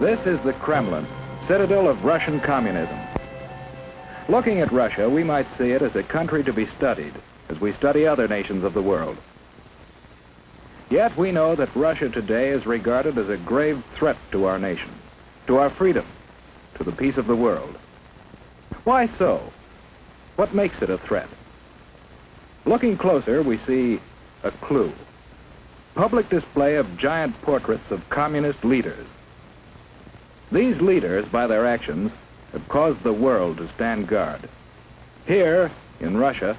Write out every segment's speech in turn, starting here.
This is the Kremlin, citadel of Russian communism. Looking at Russia, we might see it as a country to be studied, as we study other nations of the world. Yet we know that Russia today is regarded as a grave threat to our nation, to our freedom, to the peace of the world. Why so? What makes it a threat? Looking closer, we see a clue. Public display of giant portraits of communist leaders. These leaders, by their actions, have caused the world to stand guard. Here, in Russia,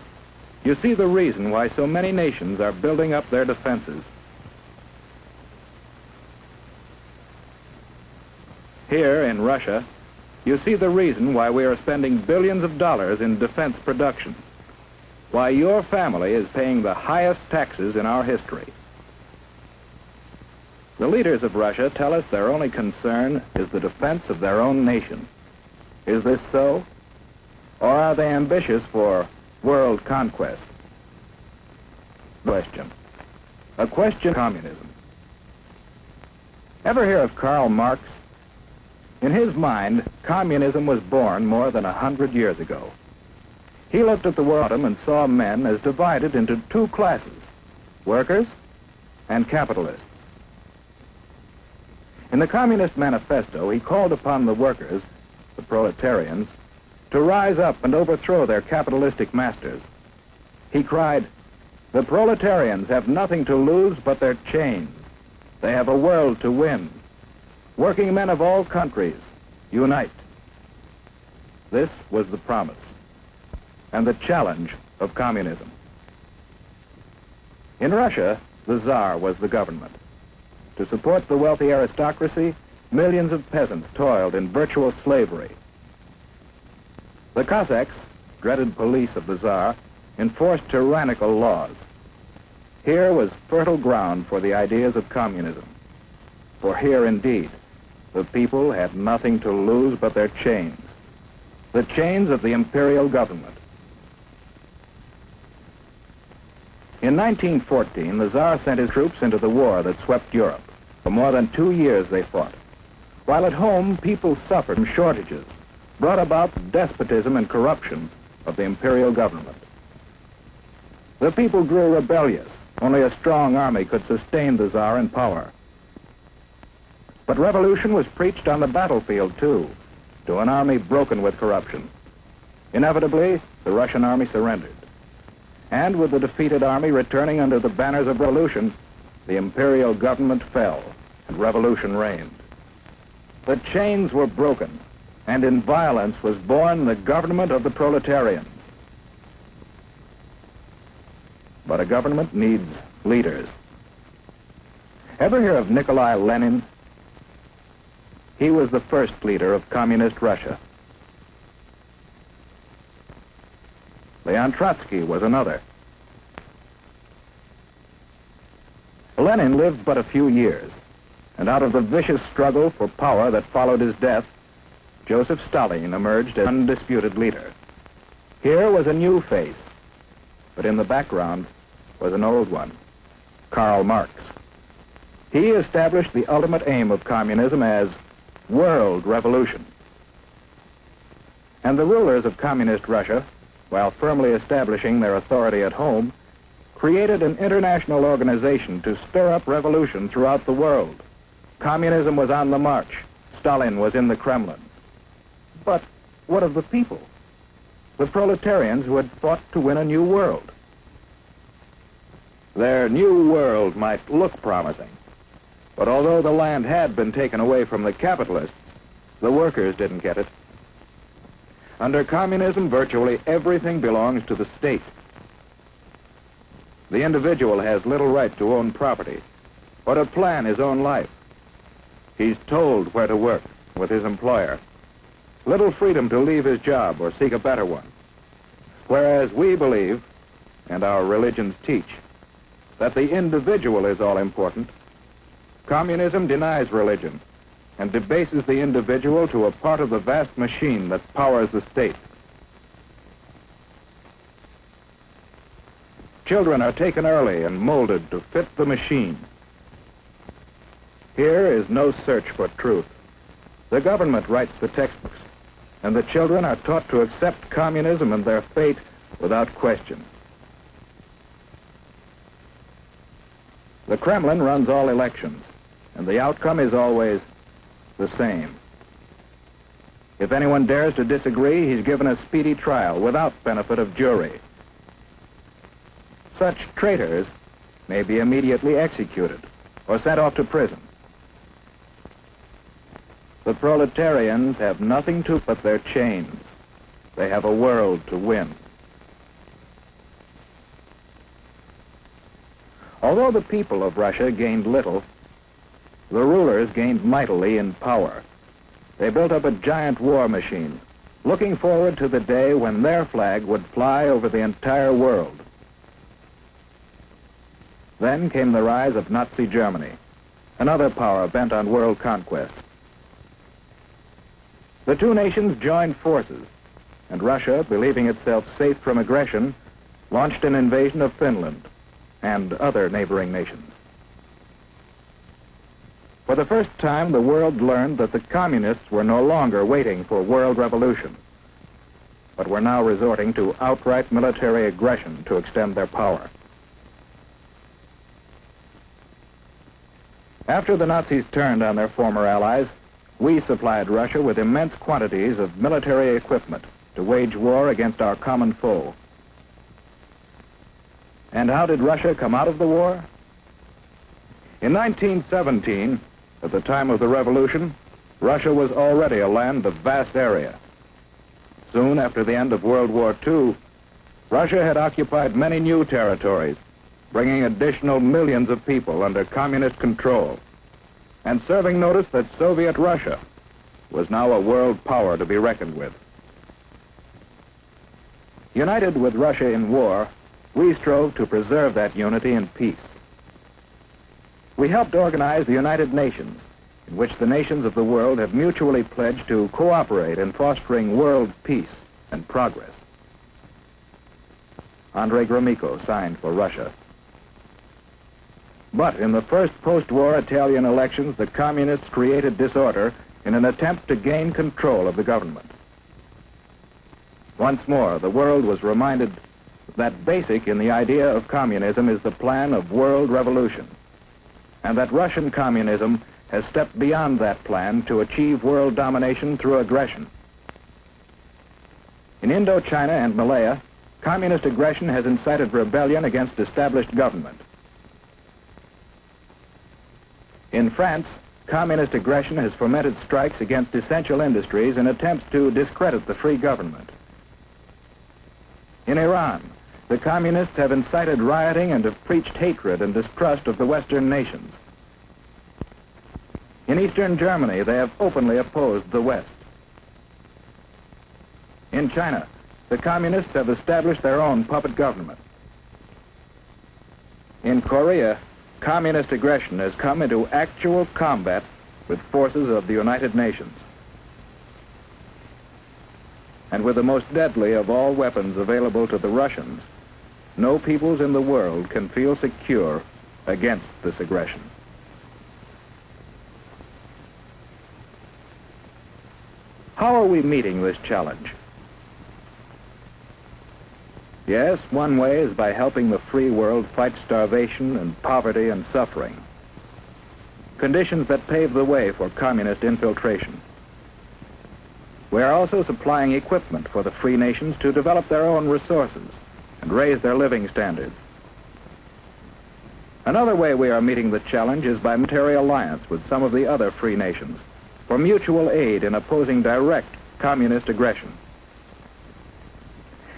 you see the reason why so many nations are building up their defenses. Here, in Russia, you see the reason why we are spending billions of dollars in defense production, why your family is paying the highest taxes in our history. The leaders of Russia tell us their only concern is the defense of their own nation. Is this so? Or are they ambitious for world conquest? Question. A question of communism. Ever hear of Karl Marx? In his mind, communism was born more than 100 years ago. He looked at the world and saw men as divided into two classes, workers and capitalists. In the Communist Manifesto, he called upon the workers, the proletarians, to rise up and overthrow their capitalistic masters. He cried, "The proletarians have nothing to lose but their chains. They have a world to win. Working men of all countries, unite." This was the promise and the challenge of communism. In Russia, the Tsar was the government. To support the wealthy aristocracy, millions of peasants toiled in virtual slavery. The Cossacks, dreaded police of the Tsar, enforced tyrannical laws. Here was fertile ground for the ideas of communism. For here, indeed, the people had nothing to lose but their chains, the chains of the imperial government. In 1914, the Tsar sent his troops into the war that swept Europe. For more than 2 years they fought. While at home, people suffered from shortages, brought about the despotism and corruption of the imperial government. The people grew rebellious. Only a strong army could sustain the Tsar in power. But revolution was preached on the battlefield, too, to an army broken with corruption. Inevitably, the Russian army surrendered. And with the defeated army returning under the banners of revolution, the imperial government fell and revolution reigned. The chains were broken, and in violence was born the government of the proletarians. But a government needs leaders. Ever hear of Nikolai Lenin? He was the first leader of communist Russia. Leon Trotsky was another. Lenin lived but a few years, and out of the vicious struggle for power that followed his death, Joseph Stalin emerged as undisputed leader. Here was a new face, but in the background was an old one, Karl Marx. He established the ultimate aim of communism as world revolution. And the rulers of communist Russia, while firmly establishing their authority at home, created an international organization to stir up revolution throughout the world. Communism was on the march. Stalin was in the Kremlin. But what of the people? The proletarians who had fought to win a new world. Their new world might look promising, but although the land had been taken away from the capitalists, the workers didn't get it. Under communism, virtually everything belongs to the state. The individual has little right to own property or to plan his own life. He's told where to work with his employer. Little freedom to leave his job or seek a better one. Whereas we believe, and our religions teach, that the individual is all important, communism denies religion and debases the individual to a part of the vast machine that powers the state. Children are taken early and molded to fit the machine. Here is no search for truth, The government writes the textbooks, and the children are taught to accept communism and their fate without question. The Kremlin runs all elections, and the outcome is always the same. If anyone dares to disagree, he's given a speedy trial without benefit of jury. Such traitors may be immediately executed or sent off to prison. The proletarians have nothing to but their chains. They have a world to win. Although the people of Russia gained little, the rulers gained mightily in power. They built up a giant war machine, looking forward to the day when their flag would fly over the entire world. Then came the rise of Nazi Germany, another power bent on world conquest. The two nations joined forces, and Russia, believing itself safe from aggression, launched an invasion of Finland and other neighboring nations. For the first time, the world learned that the communists were no longer waiting for world revolution, but were now resorting to outright military aggression to extend their power. After the Nazis turned on their former allies, we supplied Russia with immense quantities of military equipment to wage war against our common foe. And how did Russia come out of the war? In 1917, at the time of the revolution, Russia was already a land of vast area. Soon after the end of World War II, Russia had occupied many new territories, bringing additional millions of people under communist control, and serving notice that Soviet Russia was now a world power to be reckoned with. United with Russia in war, we strove to preserve that unity in peace. We helped organize the United Nations, in which the nations of the world have mutually pledged to cooperate in fostering world peace and progress. Andrei Gromyko signed for Russia. But in the first post-war Italian elections, the communists created disorder in an attempt to gain control of the government. Once more, the world was reminded that basic in the idea of communism is the plan of world revolution, and that Russian communism has stepped beyond that plan to achieve world domination through aggression. In Indochina and Malaya, communist aggression has incited rebellion against established government. In France, communist aggression has fomented strikes against essential industries in attempts to discredit the free government. In Iran, the communists have incited rioting and have preached hatred and distrust of the Western nations. In Eastern Germany, they have openly opposed the West. In China, the communists have established their own puppet government. In Korea, communist aggression has come into actual combat with forces of the United Nations. And with the most deadly of all weapons available to the Russians, no peoples in the world can feel secure against this aggression. How are we meeting this challenge? Yes, one way is by helping the free world fight starvation and poverty and suffering, conditions that pave the way for communist infiltration. We are also supplying equipment for the free nations to develop their own resources and raise their living standards. Another way we are meeting the challenge is by military alliance with some of the other free nations for mutual aid in opposing direct communist aggression.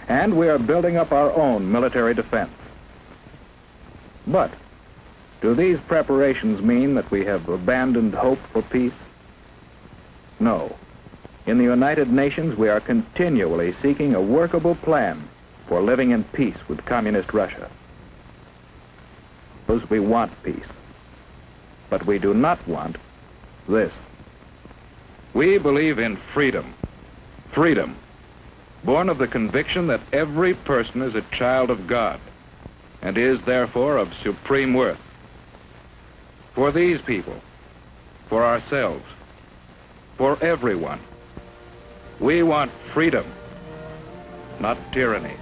And we are building up our own military defense. But do these preparations mean that we have abandoned hope for peace? No. In the United Nations, we are continually seeking a workable plan for living in peace with communist Russia. We want peace, but we do not want this. We believe in freedom. Freedom, born of the conviction that every person is a child of God and is therefore of supreme worth. For these people, for ourselves, for everyone. We want freedom, not tyranny.